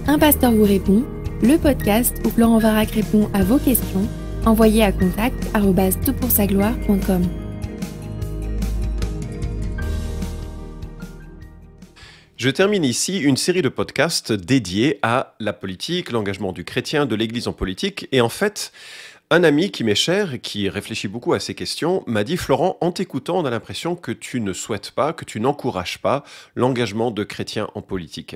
Un pasteur vous répond, le podcast où Florent Varac répond à vos questions, envoyez à contact@toutpoursagloire.com. Je termine ici une série de podcasts dédiés à la politique, l'engagement du chrétien, de l'Église en politique. Et en fait, un ami qui m'est cher, qui réfléchit beaucoup à ces questions, m'a dit « Florent, en t'écoutant, on a l'impression que tu ne souhaites pas, que tu n'encourages pas l'engagement de chrétiens en politique. »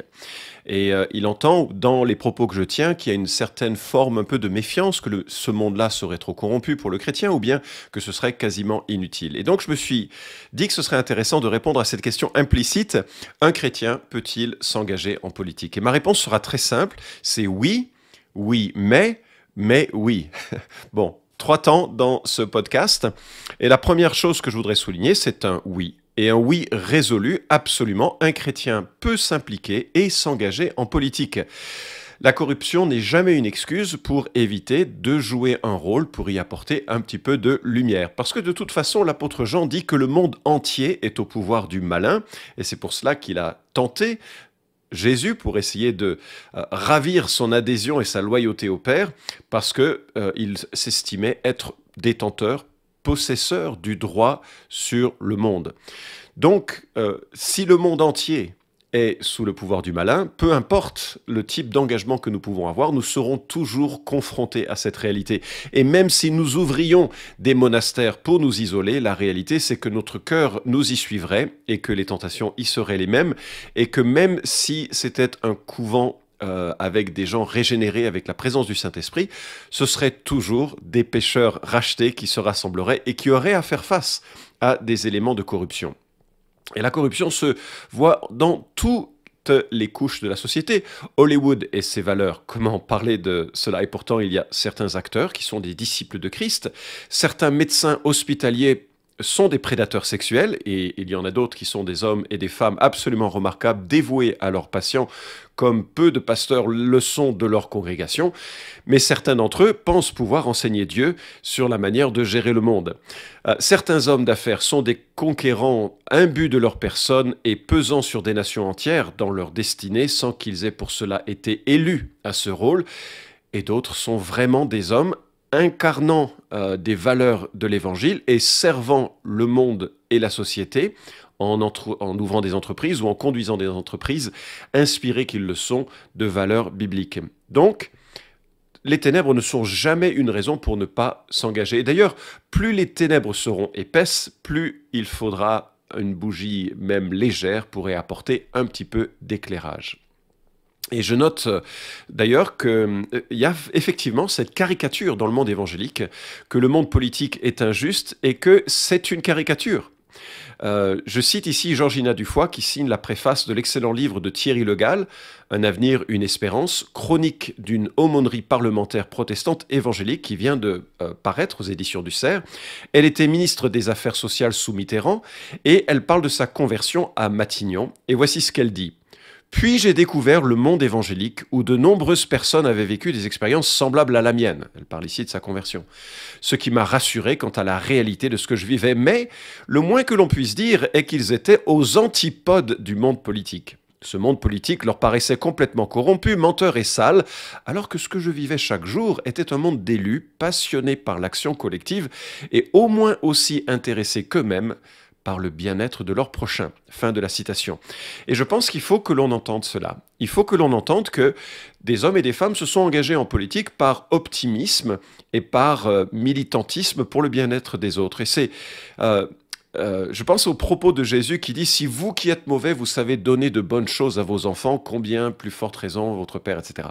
Et il entend dans les propos que je tiens qu'il y a une certaine forme un peu de méfiance, que ce monde-là serait trop corrompu pour le chrétien ou bien que ce serait quasiment inutile. Et donc je me suis dit que ce serait intéressant de répondre à cette question implicite. Un chrétien peut-il s'engager en politique? Et ma réponse sera très simple, c'est oui, oui, mais oui. Bon, 3 temps dans ce podcast. Et la première chose que je voudrais souligner, c'est un oui. Et un oui résolu, absolument. Un chrétien peut s'impliquer et s'engager en politique. La corruption n'est jamais une excuse pour éviter de jouer un rôle, pour y apporter un petit peu de lumière. Parce que de toute façon, l'apôtre Jean dit que le monde entier est au pouvoir du malin. Et c'est pour cela qu'il a tenté Jésus pour essayer de ravir son adhésion et sa loyauté au Père, parce qu'il s'estimait être détenteur, possesseur du droit sur le monde. Donc, si le monde entier est sous le pouvoir du malin, peu importe le type d'engagement que nous pouvons avoir, nous serons toujours confrontés à cette réalité. Et même si nous ouvrions des monastères pour nous isoler, la réalité c'est que notre cœur nous y suivrait et que les tentations y seraient les mêmes, et que même si c'était un couvent avec des gens régénérés, avec la présence du Saint-Esprit, ce seraient toujours des pécheurs rachetés qui se rassembleraient et qui auraient à faire face à des éléments de corruption. Et la corruption se voit dans toutes les couches de la société. Hollywood et ses valeurs, comment parler de cela? Et pourtant, il y a certains acteurs qui sont des disciples de Christ. Certains médecins hospitaliers sont des prédateurs sexuels, et il y en a d'autres qui sont des hommes et des femmes absolument remarquables, dévoués à leurs patients, comme peu de pasteurs le sont de leur congrégation. Mais certains d'entre eux pensent pouvoir enseigner Dieu sur la manière de gérer le monde. Certains hommes d'affaires sont des conquérants imbus de leur personne et pesant sur des nations entières dans leur destinée sans qu'ils aient pour cela été élus à ce rôle. Et d'autres sont vraiment des hommes incarnant des valeurs de l'Évangile et servant le monde et la société en ouvrant des entreprises ou en conduisant des entreprises, inspirés qu'ils le sont de valeurs bibliques. Donc, les ténèbres ne sont jamais une raison pour ne pas s'engager. D'ailleurs, plus les ténèbres seront épaisses, plus il faudra une bougie même légère pour y apporter un petit peu d'éclairage. Et je note d'ailleurs qu'il y a effectivement cette caricature dans le monde évangélique, que le monde politique est injuste et que c'est une caricature. Je cite ici Georgina Dufoy qui signe la préface de l'excellent livre de Thierry Le Gall, Un avenir, une espérance, chronique d'une aumônerie parlementaire protestante évangélique qui vient de paraître aux éditions du Cerf. Elle était ministre des Affaires sociales sous Mitterrand et elle parle de sa conversion à Matignon. Et voici ce qu'elle dit. Puis j'ai découvert le monde évangélique où de nombreuses personnes avaient vécu des expériences semblables à la mienne. Elle parle ici de sa conversion. Ce qui m'a rassuré quant à la réalité de ce que je vivais. Mais le moins que l'on puisse dire est qu'ils étaient aux antipodes du monde politique. Ce monde politique leur paraissait complètement corrompu, menteur et sale, alors que ce que je vivais chaque jour était un monde d'élus, passionnés par l'action collective et au moins aussi intéressés qu'eux-mêmes par le bien-être de leur prochain. Fin de la citation. Et je pense qu'il faut que l'on entende cela. Il faut que l'on entende que des hommes et des femmes se sont engagés en politique par optimisme et par militantisme pour le bien-être des autres. Et c'est... je pense aux propos de Jésus qui dit « Si vous qui êtes mauvais, vous savez donner de bonnes choses à vos enfants, combien plus forte raison votre Père, etc. »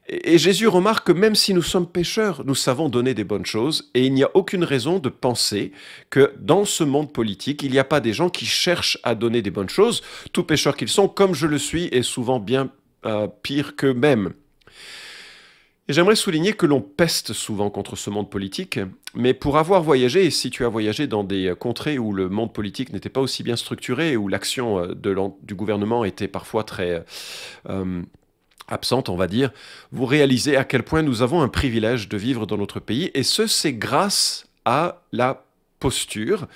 Et Jésus remarque que même si nous sommes pécheurs, nous savons donner des bonnes choses et il n'y a aucune raison de penser que dans ce monde politique, il n'y a pas des gens qui cherchent à donner des bonnes choses, tout pécheurs qu'ils sont, comme je le suis, et souvent bien pire qu'eux-mêmes. Et j'aimerais souligner que l'on peste souvent contre ce monde politique, mais pour avoir voyagé, et si tu as voyagé dans des contrées où le monde politique n'était pas aussi bien structuré, où l'action du gouvernement était parfois très... absente, on va dire, vous réalisez à quel point nous avons un privilège de vivre dans notre pays. Et c'est grâce à la posture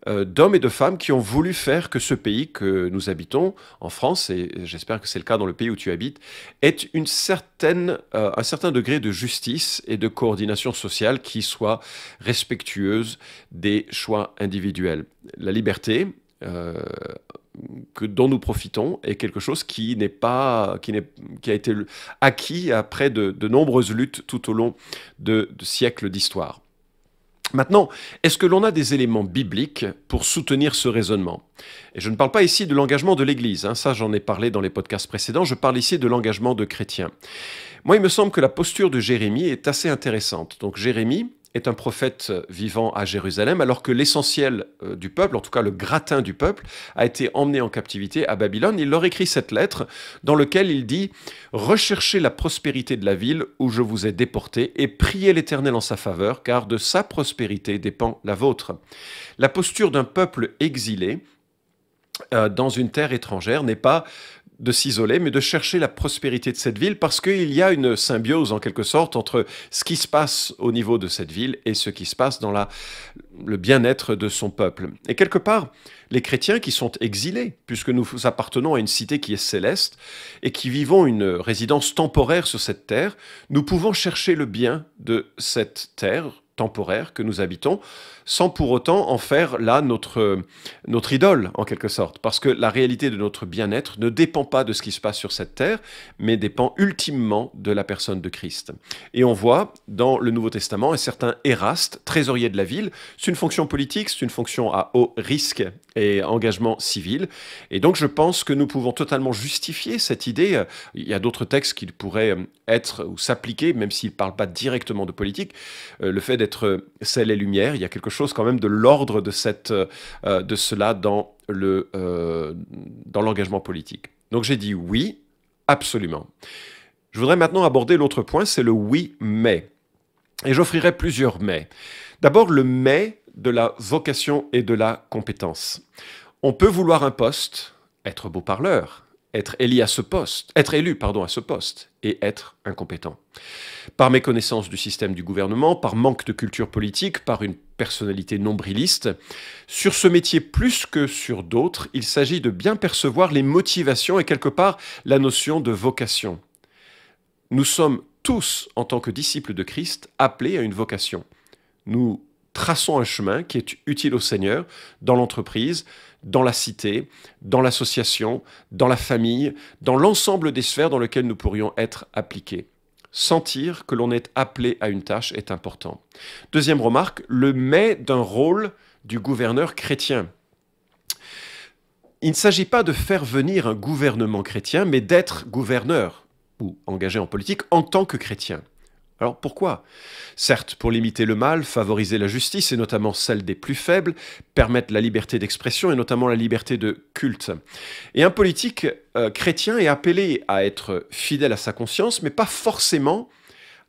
d'hommes et de femmes qui ont voulu faire que ce pays que nous habitons, en France, et j'espère que c'est le cas dans le pays où tu habites, ait un certain degré de justice et de coordination sociale qui soit respectueuse des choix individuels. La liberté, dont nous profitons est quelque chose qui a été acquis après de nombreuses luttes tout au long de siècles d'histoire. Maintenant, est-ce que l'on a des éléments bibliques pour soutenir ce raisonnement? Et je ne parle pas ici de l'engagement de l'Église, ça j'en ai parlé dans les podcasts précédents, je parle ici de l'engagement de chrétiens. Moi, il me semble que la posture de Jérémie est assez intéressante. Donc Jérémie est un prophète vivant à Jérusalem, alors que l'essentiel du peuple, en tout cas le gratin du peuple, a été emmené en captivité à Babylone. Il leur écrit cette lettre dans laquelle il dit « Recherchez la prospérité de la ville où je vous ai déportés et priez l'Éternel en sa faveur, car de sa prospérité dépend la vôtre. » La posture d'un peuple exilé dans une terre étrangère n'est pas de s'isoler, mais de chercher la prospérité de cette ville, parce qu'il y a une symbiose en quelque sorte entre ce qui se passe au niveau de cette ville et ce qui se passe dans le bien-être de son peuple. Et quelque part, les chrétiens qui sont exilés, puisque nous appartenons à une cité qui est céleste et qui vivons une résidence temporaire sur cette terre, nous pouvons chercher le bien de cette terre temporaire que nous habitons, sans pour autant en faire là notre idole, en quelque sorte. Parce que la réalité de notre bien-être ne dépend pas de ce qui se passe sur cette terre, mais dépend ultimement de la personne de Christ. Et on voit dans le Nouveau Testament un certain Éraste, trésorier de la ville. C'est une fonction politique, c'est une fonction à haut risque et engagement civil. Et donc je pense que nous pouvons totalement justifier cette idée. Il y a d'autres textes qui pourraient être ou s'appliquer, même s'ils ne parlent pas directement de politique. Le fait d'être sel et lumière, il y a quelque chose quand même de l'ordre de cela dans l'engagement politique. Donc j'ai dit oui, absolument. Je voudrais maintenant aborder l'autre point, c'est le oui mais. Et j'offrirai plusieurs mais. D'abord le mais de la vocation et de la compétence. On peut vouloir un poste, être beau parleur, être élu à ce poste, et être incompétent. Par méconnaissance du système du gouvernement, par manque de culture politique, par une personnalité nombriliste. Sur ce métier plus que sur d'autres, il s'agit de bien percevoir les motivations et quelque part la notion de vocation. Nous sommes tous, en tant que disciples de Christ, appelés à une vocation. Nous traçons un chemin qui est utile au Seigneur dans l'entreprise, dans la cité, dans l'association, dans la famille, dans l'ensemble des sphères dans lesquelles nous pourrions être appliqués. Sentir que l'on est appelé à une tâche est important. Deuxième remarque, le mais d'un rôle du gouverneur chrétien. Il ne s'agit pas de faire venir un gouvernement chrétien, mais d'être gouverneur ou engagé en politique en tant que chrétien. Alors pourquoi? Certes, pour limiter le mal, favoriser la justice, et notamment celle des plus faibles, permettre la liberté d'expression, et notamment la liberté de culte. Et un politique chrétien est appelé à être fidèle à sa conscience, mais pas forcément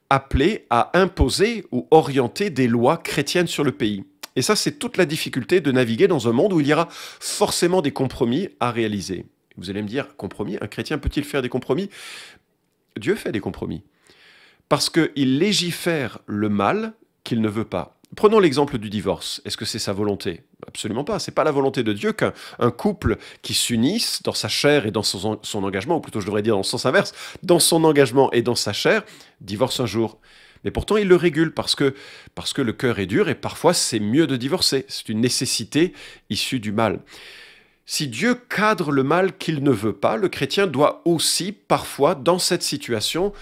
appelé à imposer ou orienter des lois chrétiennes sur le pays. Et ça, c'est toute la difficulté de naviguer dans un monde où il y aura forcément des compromis à réaliser. Vous allez me dire, compromis? Un chrétien peut-il faire des compromis? Dieu fait des compromis. Parce qu'il légifère le mal qu'il ne veut pas. Prenons l'exemple du divorce. Est-ce que c'est sa volonté? Absolument pas. Ce n'est pas la volonté de Dieu qu'un couple qui s'unisse dans sa chair et dans son engagement, ou plutôt je devrais dire dans le sens inverse, dans son engagement et dans sa chair, divorce un jour. Mais pourtant, il le régule parce que le cœur est dur et parfois c'est mieux de divorcer. C'est une nécessité issue du mal. Si Dieu cadre le mal qu'il ne veut pas, le chrétien doit aussi parfois, dans cette situation,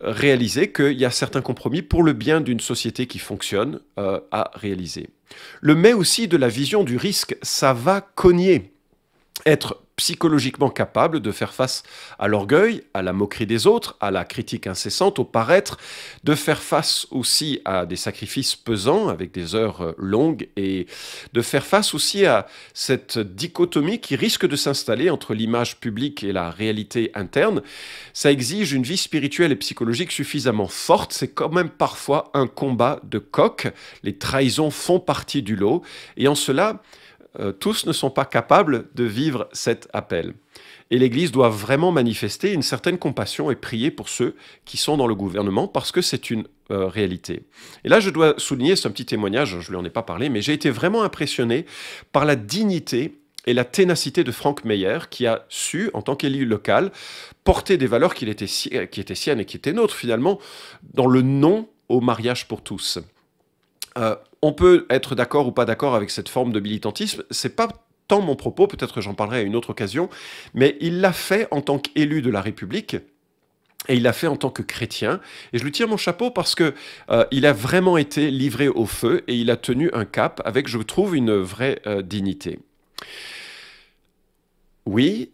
réaliser qu'il y a certains compromis pour le bien d'une société qui fonctionne à réaliser. Le mais aussi de la vision du risque, ça va cogner. Être psychologiquement capable de faire face à l'orgueil, à la moquerie des autres, à la critique incessante, au paraître, de faire face aussi à des sacrifices pesants avec des heures longues et de faire face aussi à cette dichotomie qui risque de s'installer entre l'image publique et la réalité interne. Ça exige une vie spirituelle et psychologique suffisamment forte. C'est quand même parfois un combat de coq. Les trahisons font partie du lot et en cela, tous ne sont pas capables de vivre cet appel. Et l'Église doit vraiment manifester une certaine compassion et prier pour ceux qui sont dans le gouvernement parce que c'est une réalité. Et là, je dois souligner, c'est un petit témoignage, je ne lui en ai pas parlé, mais j'ai été vraiment impressionné par la dignité et la ténacité de Frank Meyer qui a su, en tant qu'élu local, porter des valeurs qui étaient siennes et qui étaient nôtres finalement, dans le non au mariage pour tous. On peut être d'accord ou pas d'accord avec cette forme de militantisme, c'est pas tant mon propos, peut-être j'en parlerai à une autre occasion, mais il l'a fait en tant qu'élu de la République, et il l'a fait en tant que chrétien, et je lui tire mon chapeau parce que il a vraiment été livré au feu, et il a tenu un cap avec, je trouve, une vraie dignité. Oui,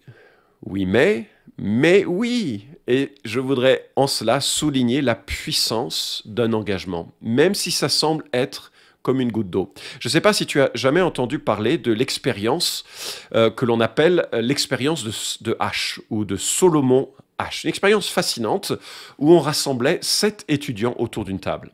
oui, mais oui. Et je voudrais en cela souligner la puissance d'un engagement, même si ça semble être comme une goutte d'eau. Je ne sais pas si tu as jamais entendu parler de l'expérience que l'on appelle l'expérience de H ou de Solomon H. Une expérience fascinante où on rassemblait 7 étudiants autour d'une table.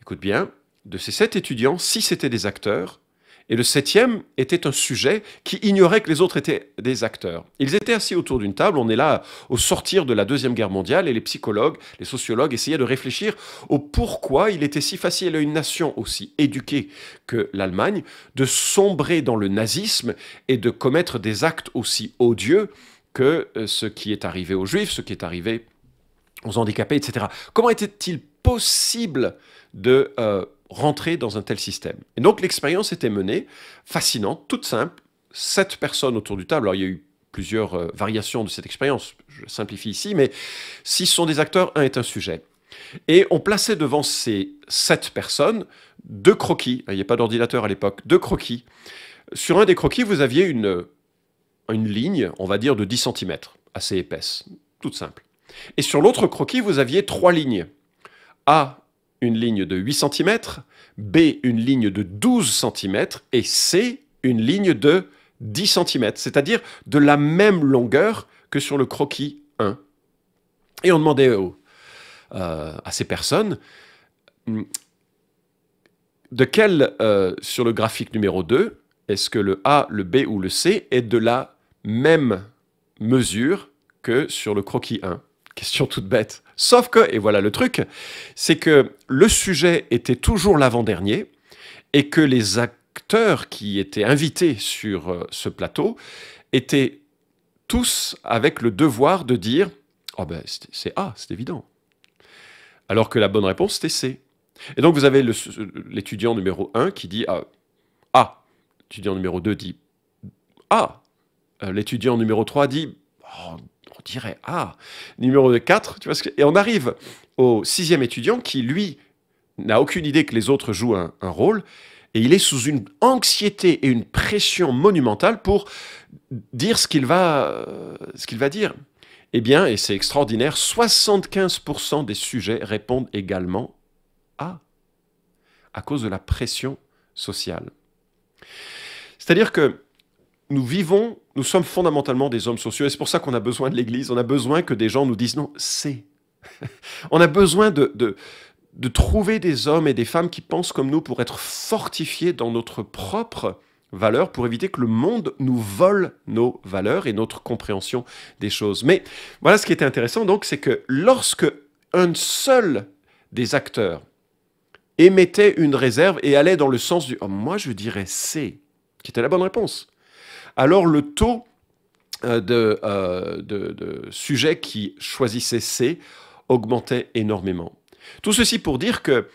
Écoute bien, de ces 7 étudiants, 6 étaient des acteurs, et le 7e était un sujet qui ignorait que les autres étaient des acteurs. Ils étaient assis autour d'une table, on est là au sortir de la Deuxième Guerre mondiale, et les psychologues, les sociologues essayaient de réfléchir au pourquoi il était si facile à une nation aussi éduquée que l'Allemagne de sombrer dans le nazisme et de commettre des actes aussi odieux que ce qui est arrivé aux Juifs, ce qui est arrivé aux handicapés, etc. Comment était-il possible de rentrer dans un tel système? Et donc l'expérience était menée, fascinante, toute simple, 7 personnes autour du table. Alors il y a eu plusieurs variations de cette expérience, je simplifie ici, mais 6 sont des acteurs, 1 est un sujet. Et on plaçait devant ces 7 personnes 2 croquis, il n'y a pas d'ordinateur à l'époque, 2 croquis. Sur un des croquis, vous aviez une ligne, on va dire, de 10 cm, assez épaisse, toute simple. Et sur l'autre croquis, vous aviez 3 lignes. A, une ligne de 8 cm, B, une ligne de 12 cm, et C, une ligne de 10 cm, c'est-à-dire de la même longueur que sur le croquis 1. Et on demandait à ces personnes, de quel, sur le graphique numéro 2, est-ce que le A, le B ou le C est de la même mesure que sur le croquis 1? Question toute bête. Sauf que, et voilà le truc, c'est que le sujet était toujours l'avant-dernier et que les acteurs qui étaient invités sur ce plateau étaient tous avec le devoir de dire « Oh ben, c'est A, c'est évident ». Alors que la bonne réponse, c'était C. Et donc, vous avez l'étudiant numéro 1 qui dit A. L'étudiant numéro 2 dit A. L'étudiant numéro 3 dit oh, on dirait A. Numéro 4, tu vois, et on arrive au 6e étudiant qui, lui, n'a aucune idée que les autres jouent un rôle, et il est sous une anxiété et une pression monumentale pour dire ce qu'il va dire. Eh bien, et c'est extraordinaire, 75% des sujets répondent également A, à cause de la pression sociale. C'est-à-dire que nous sommes fondamentalement des hommes sociaux, et c'est pour ça qu'on a besoin de l'Église, on a besoin que des gens nous disent non, c'est. On a besoin de trouver des hommes et des femmes qui pensent comme nous pour être fortifiés dans notre propre valeur, pour éviter que le monde nous vole nos valeurs et notre compréhension des choses. Mais voilà ce qui était intéressant, donc, c'est que lorsque un seul des acteurs émettait une réserve et allait dans le sens du « oh, moi je dirais C », qui était la bonne réponse, alors le taux de sujets qui choisissaient C augmentait énormément. Tout ceci pour dire que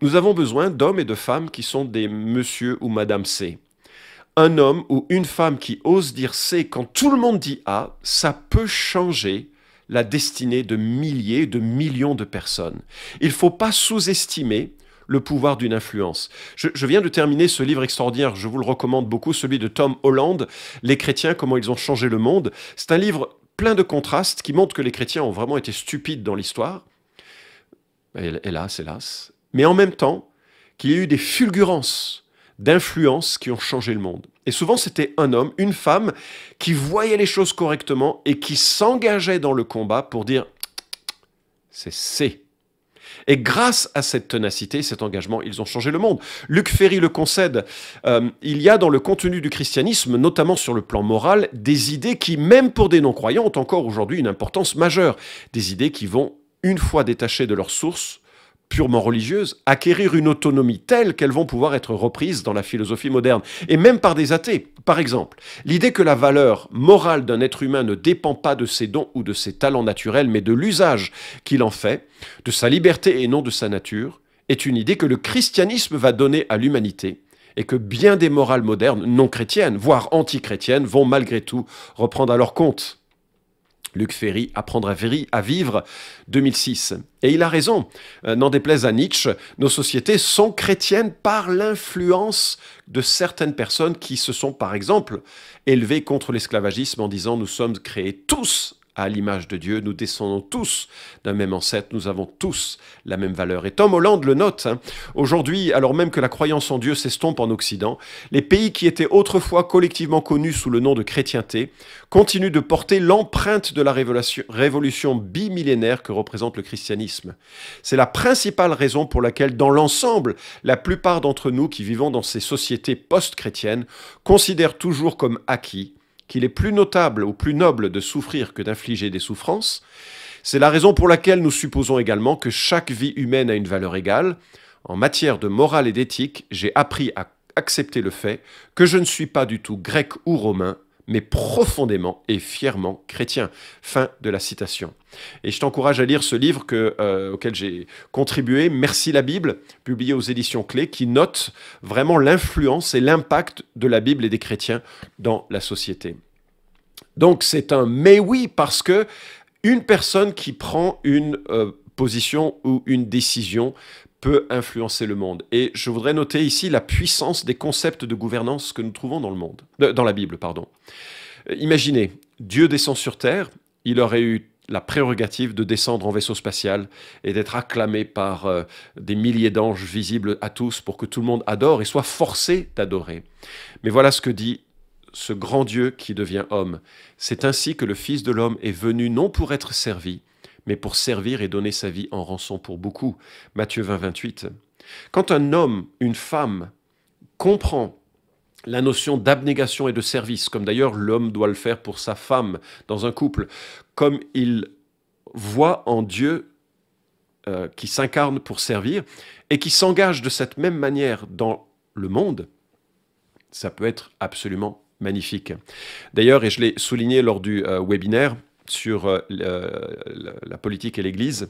nous avons besoin d'hommes et de femmes qui sont des monsieur ou madame C. Un homme ou une femme qui ose dire C quand tout le monde dit A, ça peut changer la destinée de milliers, de millions de personnes. Il ne faut pas sous-estimer le pouvoir d'une influence. Je viens de terminer ce livre extraordinaire, je vous le recommande beaucoup, celui de Tom Holland, « Les chrétiens, comment ils ont changé le monde ». C'est un livre plein de contrastes qui montre que les chrétiens ont vraiment été stupides dans l'histoire. Hélas, hélas. Mais en même temps, qu'il y a eu des fulgurances d'influences qui ont changé le monde. Et souvent, c'était un homme, une femme, qui voyait les choses correctement et qui s'engageait dans le combat pour dire « c'est C ». Et grâce à cette ténacité, cet engagement, ils ont changé le monde. Luc Ferry le concède. Il y a dans le contenu du christianisme, notamment sur le plan moral, des idées qui, même pour des non-croyants, ont encore aujourd'hui une importance majeure. Des idées qui vont, une fois détachées de leur source purement religieuse, acquérir une autonomie telle qu'elles vont pouvoir être reprises dans la philosophie moderne, et même par des athées. Par exemple, l'idée que la valeur morale d'un être humain ne dépend pas de ses dons ou de ses talents naturels, mais de l'usage qu'il en fait, de sa liberté et non de sa nature, est une idée que le christianisme va donner à l'humanité, et que bien des morales modernes non chrétiennes, voire anti-chrétiennes, vont malgré tout reprendre à leur compte. Luc Ferry, Apprendre à vivre, 2006. Et il a raison, n'en déplaise à Nietzsche, nos sociétés sont chrétiennes par l'influence de certaines personnes qui se sont, par exemple, élevées contre l'esclavagisme en disant « nous sommes créés tous à l'image de Dieu, nous descendons tous d'un même ancêtre, nous avons tous la même valeur. » Et Tom Holland le note, hein, aujourd'hui, alors même que la croyance en Dieu s'estompe en Occident, les pays qui étaient autrefois collectivement connus sous le nom de chrétienté continuent de porter l'empreinte de la révolution bimillénaire que représente le christianisme. C'est la principale raison pour laquelle, dans l'ensemble, la plupart d'entre nous qui vivons dans ces sociétés post-chrétiennes considèrent toujours comme acquis qu'il est plus notable ou plus noble de souffrir que d'infliger des souffrances. C'est la raison pour laquelle nous supposons également que chaque vie humaine a une valeur égale. En matière de morale et d'éthique, j'ai appris à accepter le fait que je ne suis pas du tout grec ou romain, mais profondément et fièrement chrétien. Fin de la citation. Et je t'encourage à lire ce livre auquel j'ai contribué, Merci la Bible, publié aux éditions Clés, qui note vraiment l'influence et l'impact de la Bible et des chrétiens dans la société. Donc c'est un mais oui, parce que une personne qui prend une position ou une décision peut influencer le monde. Et je voudrais noter ici la puissance des concepts de gouvernance que nous trouvons dans le monde, dans la Bible, pardon. Imaginez, Dieu descend sur terre, il aurait eu la prérogative de descendre en vaisseau spatial et d'être acclamé par des milliers d'anges visibles à tous pour que tout le monde adore et soit forcé d'adorer. Mais voilà ce que dit ce grand Dieu qui devient homme. C'est ainsi que le Fils de l'homme est venu non pour être servi, mais pour servir et donner sa vie en rançon pour beaucoup. Matthieu 20, 28. Quand un homme, une femme, comprend la notion d'abnégation et de service, comme d'ailleurs l'homme doit le faire pour sa femme dans un couple, comme il voit en Dieu qui s'incarne pour servir et qui s'engage de cette même manière dans le monde, ça peut être absolument magnifique. D'ailleurs, et je l'ai souligné lors du webinaire sur la politique et l'Église,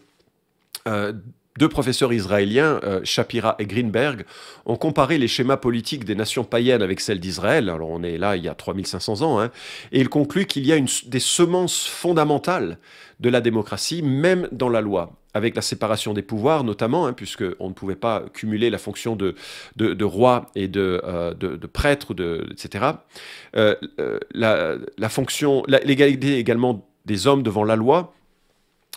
deux professeurs israéliens, Shapira et Greenberg, ont comparé les schémas politiques des nations païennes avec celles d'Israël. Alors on est là il y a 3500 ans, hein, et ils concluent qu'il y a des semences fondamentales de la démocratie, même dans la loi, avec la séparation des pouvoirs notamment, hein, puisqu'on ne pouvait pas cumuler la fonction de roi et de prêtre, etc. L'égalité également des hommes devant la loi.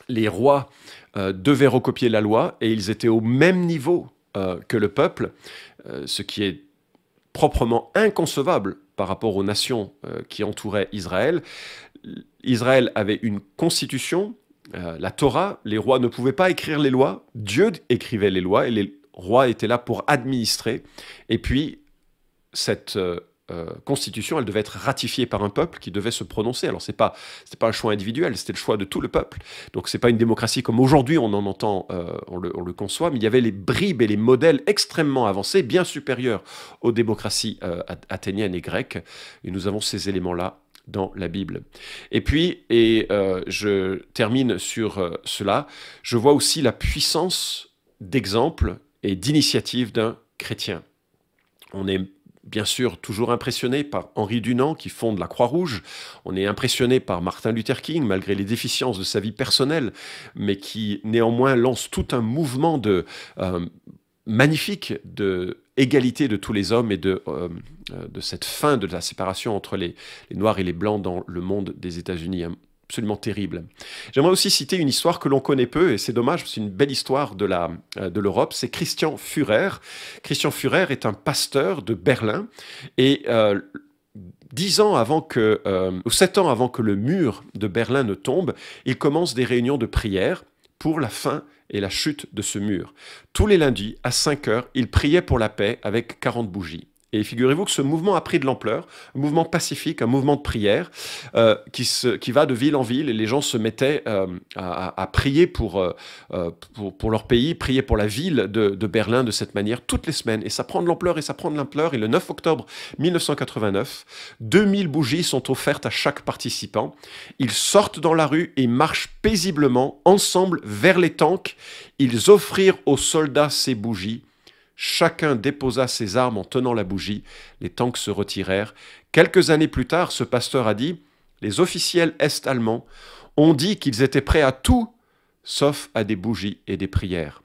Les rois devaient recopier la loi et ils étaient au même niveau que le peuple, ce qui est proprement inconcevable par rapport aux nations qui entouraient Israël. Israël avait une constitution, la Torah, les rois ne pouvaient pas écrire les lois, Dieu écrivait les lois et les rois étaient là pour administrer. Et puis, cette constitution, elle devait être ratifiée par un peuple qui devait se prononcer. Alors, c'était pas un choix individuel, c'était le choix de tout le peuple. Donc, c'est pas une démocratie comme aujourd'hui on en entend, on le conçoit, mais il y avait les bribes et les modèles extrêmement avancés, bien supérieurs aux démocraties athéniennes et grecques. Et nous avons ces éléments-là dans la Bible. Et puis, je termine sur cela, je vois aussi la puissance d'exemple et d'initiative d'un chrétien. On est bien sûr toujours impressionné par Henri Dunant qui fonde la Croix-Rouge, on est impressionné par Martin Luther King malgré les déficiences de sa vie personnelle, mais qui néanmoins lance tout un mouvement magnifique de égalité de tous les hommes et de cette fin de la séparation entre les Noirs et les Blancs dans le monde des États-Unis, absolument terrible. J'aimerais aussi citer une histoire que l'on connaît peu, et c'est dommage, c'est une belle histoire de l'Europe, c'est Christian Führer. Christian Führer est un pasteur de Berlin, et 7 ans avant que le mur de Berlin ne tombe, il commence des réunions de prière pour la fin et la chute de ce mur. Tous les lundis, à 5 heures, il priait pour la paix avec 40 bougies. Et figurez-vous que ce mouvement a pris de l'ampleur, un mouvement pacifique, un mouvement de prière qui va de ville en ville, et les gens se mettaient à prier pour leur pays, prier pour la ville de Berlin de cette manière toutes les semaines. Et ça prend de l'ampleur et ça prend de l'ampleur. Et le 9 octobre 1989, 2000 bougies sont offertes à chaque participant. Ils sortent dans la rue et marchent paisiblement ensemble vers les tanks. Ils offrirent aux soldats ces bougies. Chacun déposa ses armes en tenant la bougie. Les tanks se retirèrent. Quelques années plus tard, ce pasteur a dit « Les officiels est-allemands ont dit qu'ils étaient prêts à tout, sauf à des bougies et des prières. »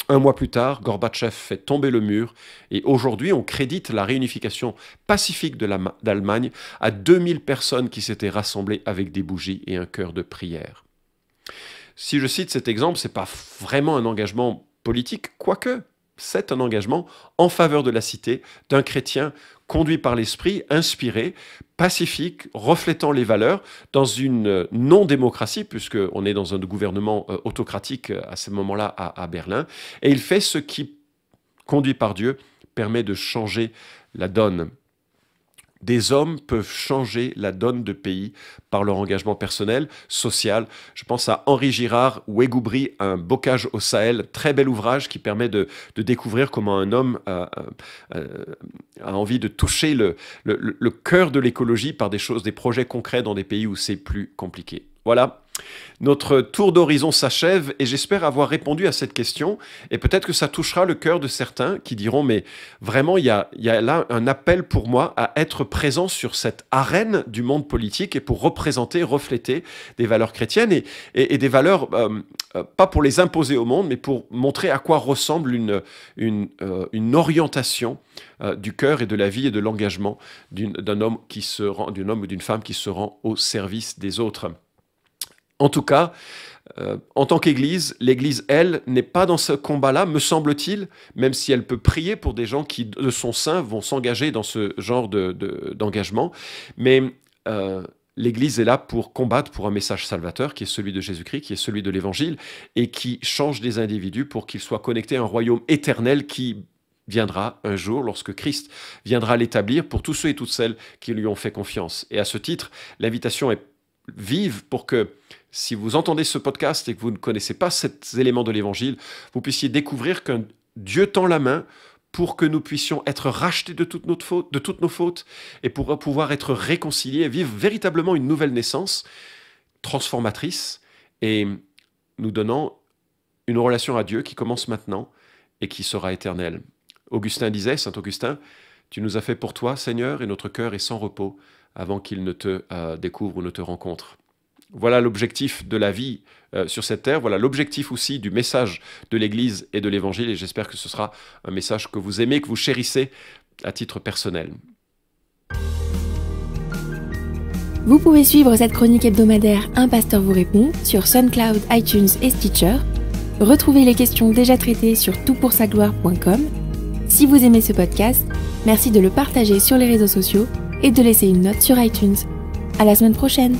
Un mois plus tard, Gorbatchev fait tomber le mur et aujourd'hui, on crédite la réunification pacifique d'Allemagne à 2000 personnes qui s'étaient rassemblées avec des bougies et un cœur de prière. Si je cite cet exemple, ce n'est pas vraiment un engagement politique, quoique c'est un engagement en faveur de la cité d'un chrétien conduit par l'esprit, inspiré, pacifique, reflétant les valeurs dans une non-démocratie, puisqu'on est dans un gouvernement autocratique à ce moment-là à Berlin. Et il fait ce qui, conduit par Dieu, permet de changer la donne. Des hommes peuvent changer la donne de pays par leur engagement personnel, social. Je pense à Henri Girard, Ouégoubri, un bocage au Sahel, très bel ouvrage qui permet de découvrir comment un homme a envie de toucher le cœur de l'écologie par des projets concrets dans des pays où c'est plus compliqué. Voilà. Notre tour d'horizon s'achève et j'espère avoir répondu à cette question et peut-être que ça touchera le cœur de certains qui diront mais vraiment il y a là un appel pour moi à être présent sur cette arène du monde politique et pour représenter, refléter des valeurs chrétiennes et des valeurs pas pour les imposer au monde mais pour montrer à quoi ressemble une orientation du cœur et de la vie et de l'engagement d'un homme ou d'une femme qui se rend au service des autres. En tout cas, en tant qu'Église, l'Église, elle, n'est pas dans ce combat-là, me semble-t-il, même si elle peut prier pour des gens qui, de son sein, vont s'engager dans ce genre d'engagement. Mais l'Église est là pour combattre pour un message salvateur, qui est celui de Jésus-Christ, qui est celui de l'Évangile, et qui change des individus pour qu'ils soient connectés à un royaume éternel qui viendra un jour, lorsque Christ viendra l'établir pour tous ceux et toutes celles qui lui ont fait confiance. Et à ce titre, l'invitation est vive pour que, si vous entendez ce podcast et que vous ne connaissez pas ces éléments de l'Évangile, vous puissiez découvrir qu'un Dieu tend la main pour que nous puissions être rachetés de toutes nos fautes et pour pouvoir être réconciliés et vivre véritablement une nouvelle naissance transformatrice et nous donnant une relation à Dieu qui commence maintenant et qui sera éternelle. Augustin disait, Saint Augustin, « Tu nous as fait pour toi, Seigneur, et notre cœur est sans repos avant qu'il ne te découvre ou ne te rencontre. » Voilà l'objectif de la vie sur cette terre, voilà l'objectif aussi du message de l'Église et de l'Évangile, et j'espère que ce sera un message que vous aimez, que vous chérissez à titre personnel. Vous pouvez suivre cette chronique hebdomadaire Un pasteur vous répond sur SoundCloud, iTunes et Stitcher. Retrouvez les questions déjà traitées sur toutpoursagloire.com. Si vous aimez ce podcast, merci de le partager sur les réseaux sociaux et de laisser une note sur iTunes. À la semaine prochaine!